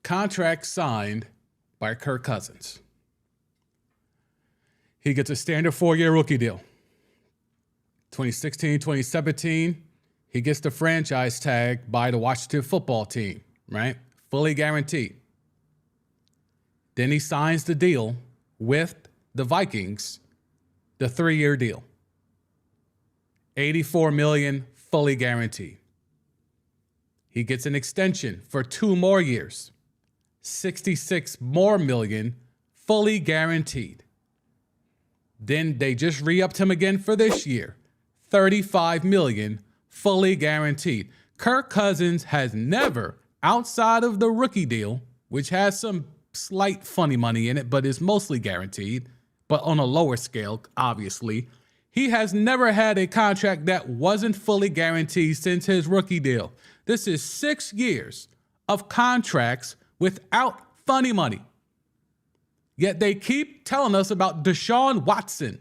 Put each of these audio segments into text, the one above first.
Contract signed by Kirk Cousins. He gets a standard 4-year rookie deal. 2016, 2017, he gets the franchise tag by the Washington football team, right? Fully guaranteed. Then he signs the deal with the Vikings, the 3-year deal. $84 million, fully guaranteed. He gets an extension for 2 more years. $66 million more, fully guaranteed. Then they just re-upped him again for this year. $35 million, fully guaranteed. Kirk Cousins has never, outside of the rookie deal, which has some slight funny money in it, but is mostly guaranteed, but on a lower scale, obviously, he has never had a contract that wasn't fully guaranteed since his rookie deal. This is 6 years of contracts without funny money. Yet they keep telling us about Deshaun Watson.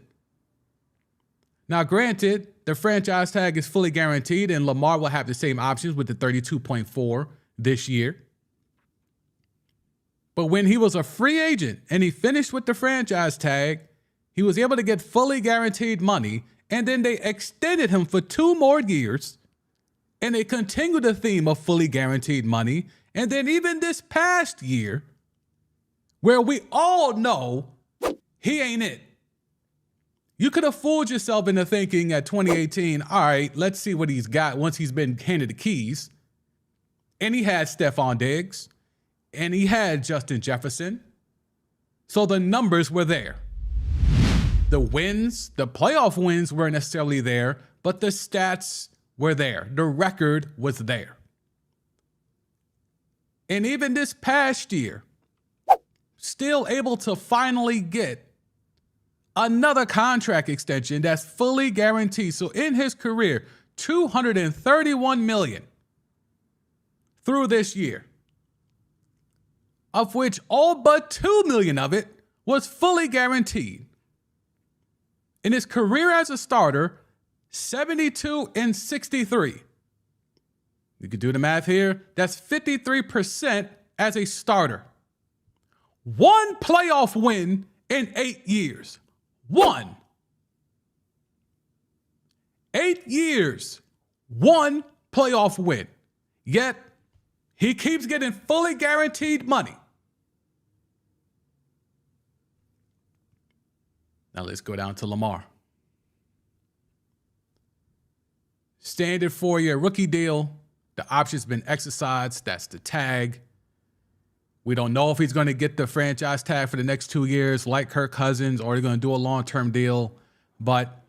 Now, granted, the franchise tag is fully guaranteed, and Lamar will have the same options with the 32.4 this year. But when he was a free agent and he finished with the franchise tag, he was able to get fully guaranteed money, and then they extended him for 2 more years, and they continued the theme of fully guaranteed money. And then even this past year, where we all know he ain't it. You could have fooled yourself into thinking at 2018, all right, let's see what he's got once he's been handed the keys. And he had Stephon Diggs, and he had Justin Jefferson. So the numbers were there. The wins, the playoff wins weren't necessarily there, but the stats were there. The record was there. And even this past year, still able to finally get another contract extension that's fully guaranteed. So in his career, $231 million through this year, of which all but $2 million of it was fully guaranteed. In his career as a starter, 72-63. You can do the math here. That's 53% as a starter. 1 playoff win in 8 years. 1. 8 years. 1 playoff win. Yet, he keeps getting fully guaranteed money. Now let's go down to Lamar. Standard 4-year rookie deal. The option's been exercised. That's the tag. We don't know if he's going to get the franchise tag for the next 2 years like Kirk Cousins, or he's going to do a long-term deal. But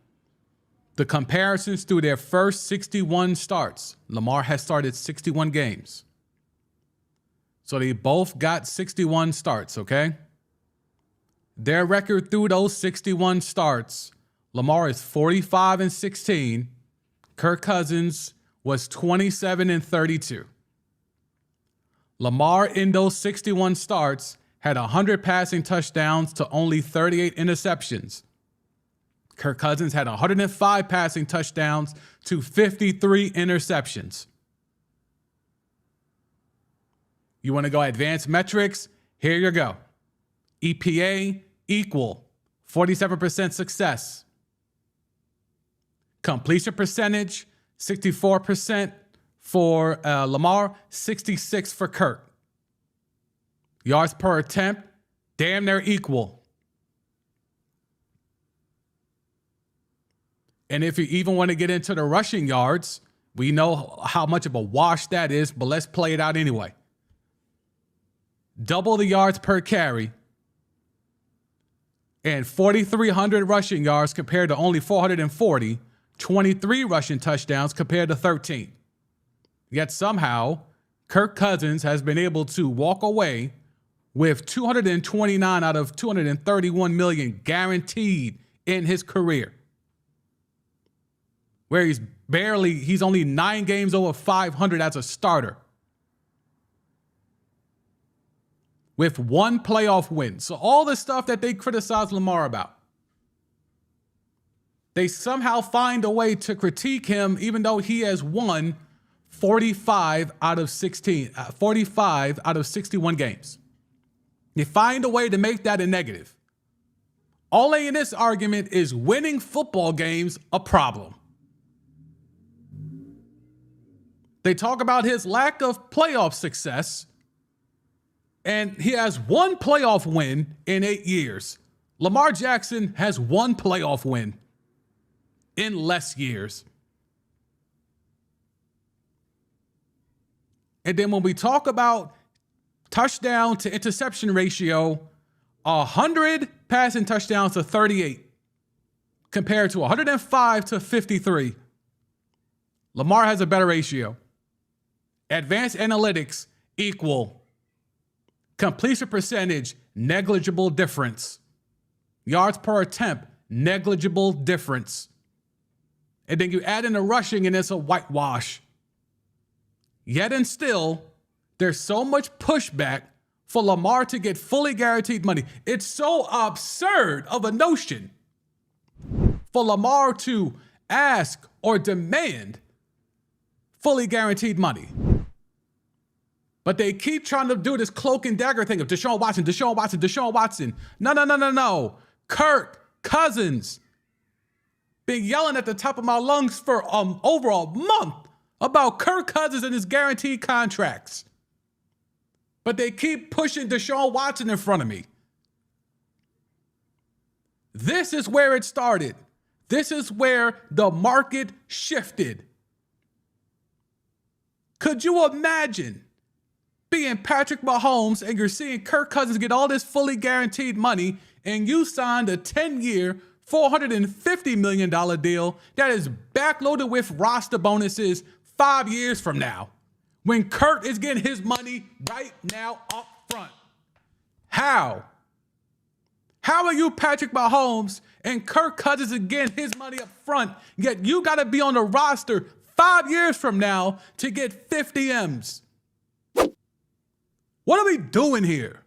the comparisons through their first 61 starts, Lamar has started 61 games. So they both got 61 starts, okay? Their record through those 61 starts, Lamar is 45-16. Kirk Cousins was 27-32. Lamar in those 61 starts had 100 passing touchdowns to only 38 interceptions. Kirk Cousins had 105 passing touchdowns to 53 interceptions. You want to go advanced metrics? Here you go. EPA equal 47% success. Completion percentage, 64% for Lamar, 66 for Kirk. Yards per attempt, damn near equal. And if you even want to get into the rushing yards, we know how much of a wash that is, but let's play it out anyway. Double the yards per carry, and 4,300 rushing yards compared to only 440, 23 rushing touchdowns compared to 13. Yet somehow, Kirk Cousins has been able to walk away with 229 out of 231 million guaranteed in his career, where he's only 9 games over 500 as a starter, with 1 playoff win. So all the stuff that they criticize Lamar about, they somehow find a way to critique him, even though he has won 45 out of 61 games. They find a way to make that a negative. Only in this argument is winning football games a problem. They talk about his lack of playoff success, and he has one playoff win in 8 years. Lamar Jackson has one playoff win in less years. And then when we talk about touchdown to interception ratio, 100 passing touchdowns to 38 compared to 105 to 53. Lamar has a better ratio. Advanced analytics equal completion percentage, negligible difference. Yards per attempt, negligible difference. And then you add in the rushing and it's a whitewash. Yet and still, there's so much pushback for Lamar to get fully guaranteed money. It's so absurd of a notion for Lamar to ask or demand fully guaranteed money. But they keep trying to do this cloak and dagger thing of Deshaun Watson. No. Kirk Cousins. Been yelling at the top of my lungs for over a month about Kirk Cousins and his guaranteed contracts. But they keep pushing Deshaun Watson in front of me. This is where it started. This is where the market shifted. Could you imagine being Patrick Mahomes and you're seeing Kirk Cousins get all this fully guaranteed money and you signed a 10-year, $450 million deal that is backloaded with roster bonuses 5 years from now, when Kirk is getting his money right now up front? How? How are you Patrick Mahomes and Kirk Cousins is getting his money up front, yet you got to be on the roster 5 years from now to get 50 M's? What are we doing here?